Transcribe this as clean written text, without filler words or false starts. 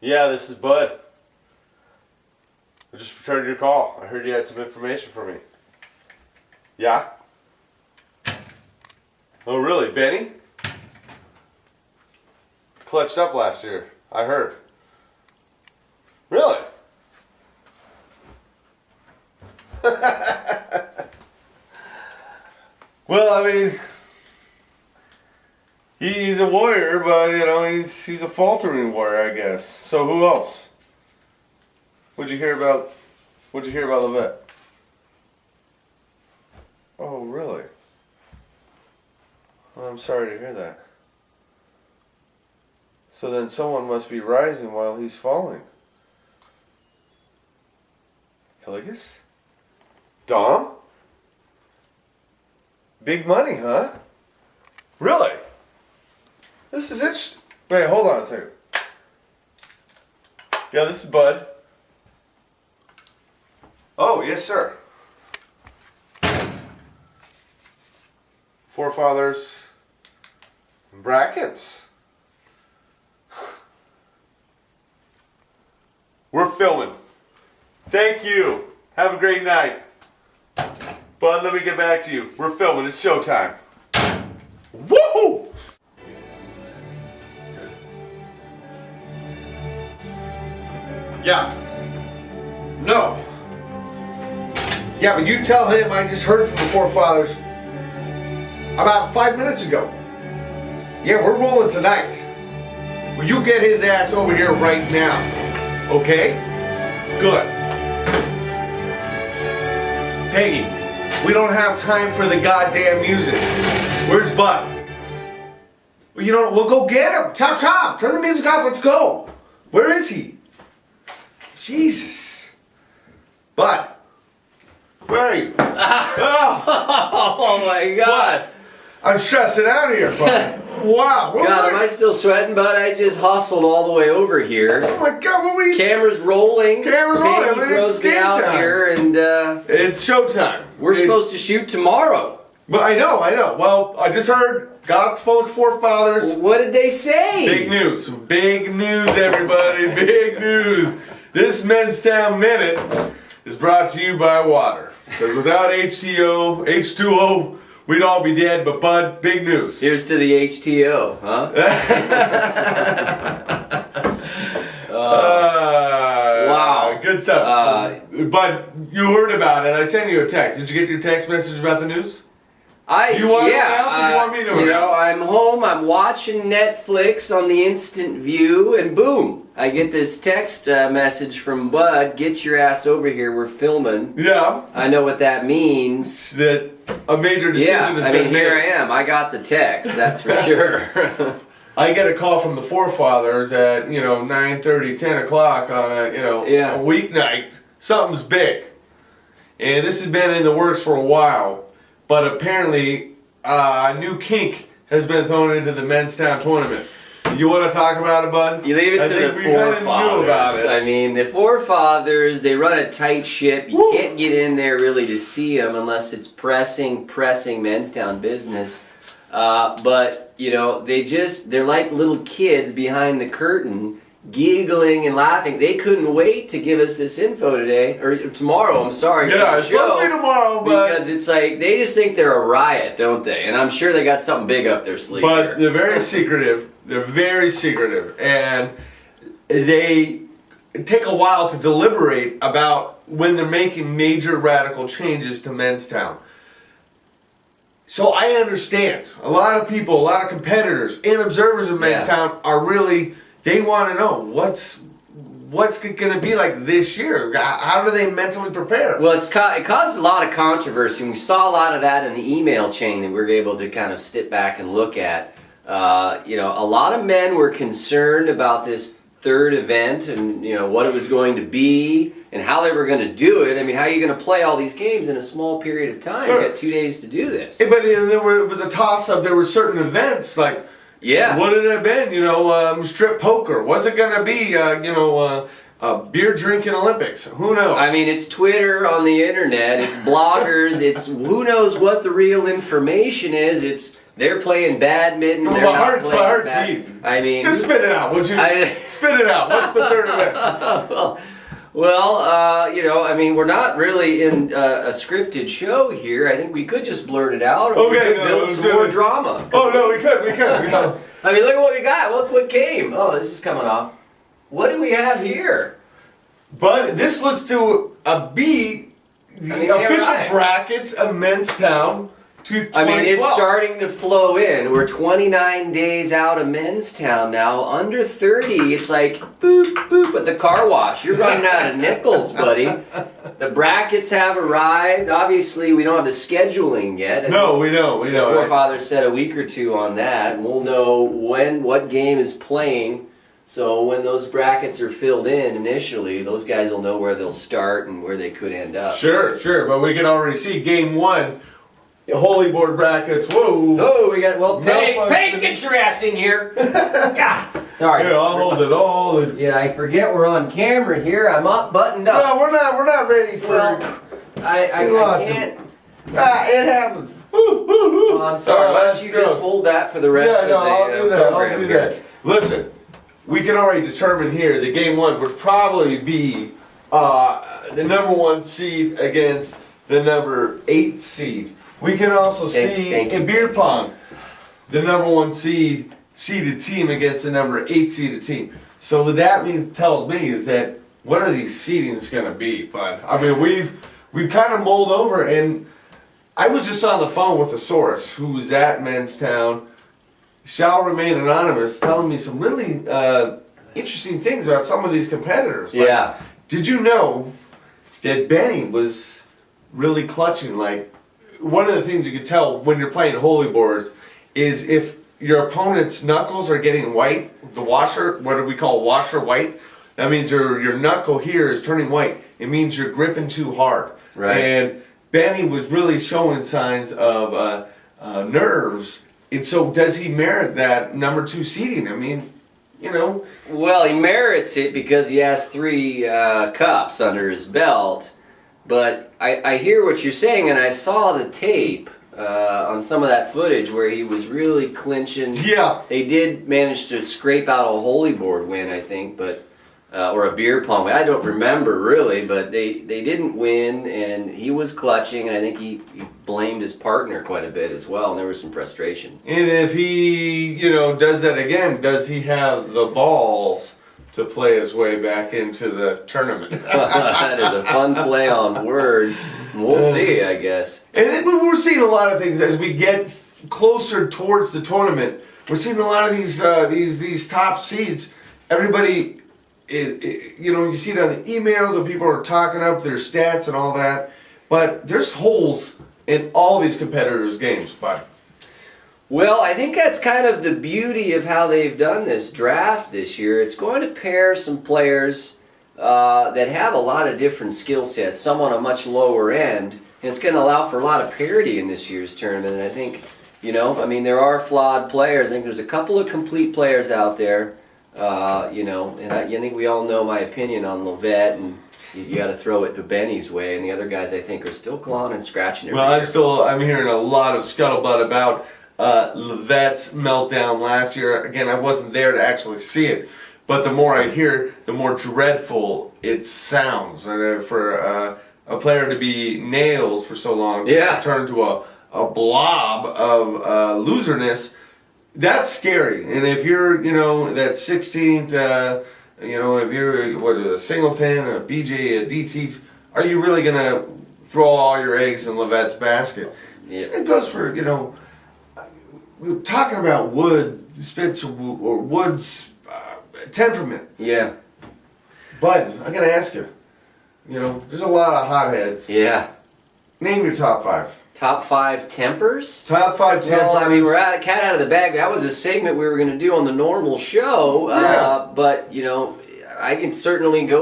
Yeah, this is Bud. I just returned your call. I heard you had some information for me. Yeah? Oh, really? Benny? Clutched up last year, I heard. Really? Well, I mean, he's a warrior, but he's a faltering warrior, I guess. So who else? What'd you hear about Levette? Oh, really? Well, I'm sorry to hear that. So then someone must be rising while he's falling. Hilligus? Dom? Big money, huh? Really? This is interesting. Wait, hold on a second. Yeah, this is Bud. Oh, yes, sir. Forefathers. Brackets. We're filming. Thank you. Have a great night. Bud, let me get back to you. We're filming. It's showtime. Woohoo! Yeah. No. Yeah, but you tell him I just heard from the forefathers about 5 minutes ago. Yeah, we're rolling tonight. Will you get his ass over here right now? Okay? Good. Peggy, we don't have time for the goddamn music. Where's Bud? Well, we'll go get him. Chop chop. Turn the music off. Let's go. Where is he? Jesus. Bud. Where are you? Oh my God. Bud. I'm stressing out here, bud. Wow. God, am I still sweating, bud? I just hustled all the way over here. Oh my God, what were you? Camera's rolling. Camera's rolling. Peggy throws me out here, and it's showtime. we're supposed to shoot tomorrow. But I know. Well, I just heard. Got off the phone with forefathers. What did they say? Big news. Big news, everybody. Big news. This Menstown Minute is brought to you by water. Because without H2O, we'd all be dead. But Bud, big news. Here's to the HTO, huh? Wow. Good stuff. Bud, you heard about it. I sent you a text. Did you get your text message about the news? Do you want to announce or do you want me to announce? I'm home, I'm watching Netflix on the instant view, and boom, I get this text message from Bud, get your ass over here, we're filming. Yeah. I know what that means. That a major decision has been made. Here I am, I got the text, that's for sure. I get a call from the forefathers at, 9:30, 10 o'clock on a weeknight. Something's big. And this has been in the works for a while. But apparently, a new kink has been thrown into the Menstown tournament. You want to talk about it, Bud? You leave it to the forefathers. Knew about it. I mean, the forefathers, they run a tight ship. You can't get in there really to see them unless it's pressing Menstown business. But, they're like little kids behind the curtain, giggling and laughing. They couldn't wait to give us this info today, or tomorrow, I'm sorry. Yeah, it's supposed to be tomorrow, but... Because it's like, they just think they're a riot, don't they? And I'm sure they got something big up their sleeve. But they're very secretive. They're very secretive. And they take a while to deliberate about when they're making major radical changes to Menstown. So I understand. A lot of people, a lot of competitors and observers of Menstown are really... They want to know what's going to be like this year. How do they mentally prepare? Well, it caused a lot of controversy. We saw a lot of that in the email chain that we were able to kind of step back and look at. A lot of men were concerned about this third event and what it was going to be and how they were going to do it. I mean, how are you going to play all these games in a small period of time? Sure. You got 2 days to do this. Yeah, but it was a toss-up. There were certain events like... Yeah. What had it been? Strip poker. Was it going to be, beer drinking Olympics? Who knows? I mean, it's Twitter on the internet. It's bloggers. It's who knows what the real information is. It's They're playing badminton. My They're not heart's playing beating. I mean, Just spit it out, would you? Spit it out. What's the tournament? well, you know, I mean, we're not really in a scripted show here. I think we could just blurt it out, or we could build some more drama. Oh no, we could. I mean, look at what we got. Look what came. Oh, this is coming off. What do we have here? But this looks to be the official brackets of Menstown 2012. I mean, it's starting to flow in. We're 29 days out of Menstown now. Under 30, it's like boop, boop at the car wash. You're running out of nickels, buddy. The brackets have arrived. Obviously, we don't have the scheduling yet. No, we don't. The forefathers said a week or two on that, and we'll know what game is playing. So when those brackets are filled in initially, those guys will know where they'll start and where they could end up. Sure. But we can already see game one. Holy board brackets. Whoa. Oh, we got, well, Peg, get your ass in here. God. Sorry. Yeah, I'll hold it all. Yeah, I forget we're on camera here. I'm up, buttoned up. No, we're not ready for. Well, I can't. It happens. Oh, I'm sorry. Why don't you just hold that for the rest of the program? I'll do that. Listen, we can already determine here that game one would probably be the number 1 seed against the number 8 seed. We can also see in beer pong the number 1 seeded team against the number 8 seeded team. So what that tells me is that what are these seedings going to be, bud? I mean, we've kind of mulled over, and I was just on the phone with a source who's at Menstown, shall remain anonymous, telling me some really interesting things about some of these competitors. Yeah. Did you know that Benny was really clutching? Like, one of the things you can tell when you're playing holy boards is if your opponent's knuckles are getting white, the washer, what do we call washer white? That means your knuckle here is turning white. It means you're gripping too hard. Right. And Benny was really showing signs of nerves. And so does he merit that number 2 seeding? I mean, you know. Well, he merits it because he has 3 cups under his belt. But I hear what you're saying, and I saw the tape on some of that footage where he was really clinching. Yeah. They did manage to scrape out a holy board win, I think, but or a beer pong win. I don't remember really, but they didn't win, and he was clutching, and I think he blamed his partner quite a bit as well, and there was some frustration. And if he, does that again, does he have the balls to play his way back into the tournament? That is a fun play on words. We'll see, I guess. And then we're seeing a lot of things as we get closer towards the tournament. We're seeing a lot of these top seeds. Everybody, you see it on the emails and people are talking up their stats and all that. But there's holes in all these competitors' games, but. Well, I think that's kind of the beauty of how they've done this draft this year. It's going to pair some players that have a lot of different skill sets, some on a much lower end, and it's going to allow for a lot of parity in this year's tournament. And I think, there are flawed players. I think there's a couple of complete players out there, and I think we all know my opinion on Lovett, and you got to throw it to Benny's way, and the other guys I think are still clawing and scratching. I'm hearing a lot of scuttlebutt about Levette's meltdown last year. Again, I wasn't there to actually see it, but the more I hear, the more dreadful it sounds. And for a player to be nails for so long, to turn to a blob of loserness, that's scary. And if you're, that 16th, if you're a Singleton, a BJ, a DTs, are you really gonna throw all your eggs in Levette's basket? Yeah. It goes for, we were talking about Spitz or Wood's temperament. Yeah. But I gotta ask you, there's a lot of hotheads. Yeah. Name your top 5. Top 5 tempers? Top 5 tempers. Well, we're cat out of the bag. That was a segment we were going to do on the normal show. Yeah. But, I can certainly go